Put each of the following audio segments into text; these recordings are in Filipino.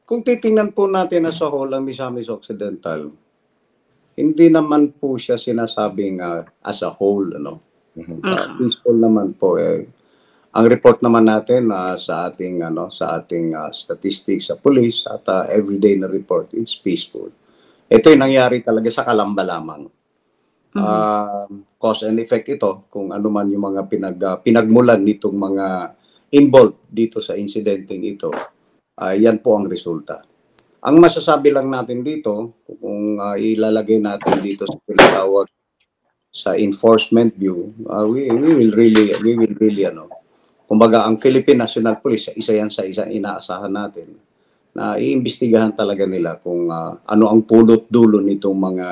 kung titingnan po natin as a whole ang Misamis Occidental, hindi naman po siya sinasabing as a whole, ano. Peaceful naman po eh. Ang report naman natin sa ating statistics sa police at everyday na report, it's peaceful. Ito yung nangyari talaga sa Calamba lamang. Cause and effect ito kung ano man yung mga pinagmulan nitong mga involved dito sa insidenteng ito. Yan po ang resulta. Ang masasabi lang natin dito, kung ilalagay natin dito sa tinatawag sa enforcement view, we will really kumbaga ang Philippine National Police, isa yan sa inaasahan natin na iimbestigahan talaga nila kung ano ang pulot dulo nitong mga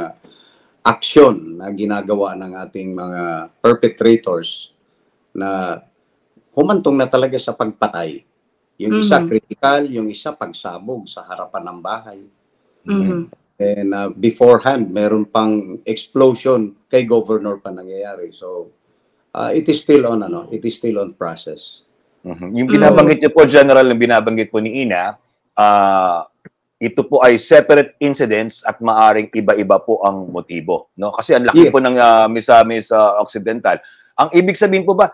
aksyon na ginagawa ng ating mga perpetrators na humantong na talaga sa pagpatay. Yung isa critical, yung isa pagsabog sa harapan ng bahay. And beforehand, meron pang explosion kay governor pa nangyayari. So it is still on process. Yung binabanggit niyo po, General, yung binabanggit po ni Ina, ito po ay separate incidents at maaring iba-iba po ang motibo, no? Kasi ang laki po ng Misamis Occidental. Ang ibig sabihin po ba,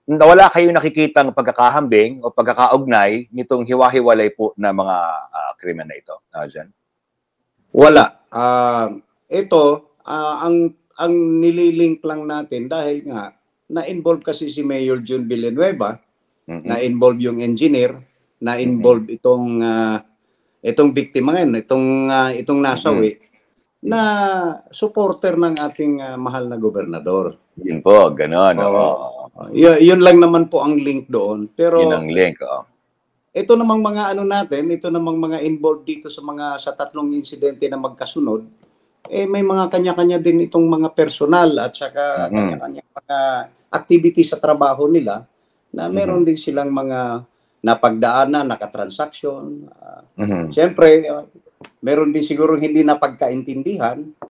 wala kayo nakikitang pagkakahambing o pagkakaugnay nitong hiwa-hiwalay po na mga krimen na ito, Jan? Wala. Ang nililink lang natin dahil nga na-involve kasi si Mayor June Villanueva, na-involve yung engineer, na-involve itong biktima ngayon, itong nasawi, na supporter ng ating mahal na gobernador. Yun po, gano'n. Yun lang naman po ang link doon. Pero yun ang link. Ito namang mga ito namang mga involved dito sa tatlong insidente na magkasunod, may mga kanya-kanya din itong mga personal at saka kanya-kanya mga activity sa trabaho nila na meron din silang mga napagdaanan, nakatransaksyon. Siyempre, meron din siguro hindi napagkaintindihan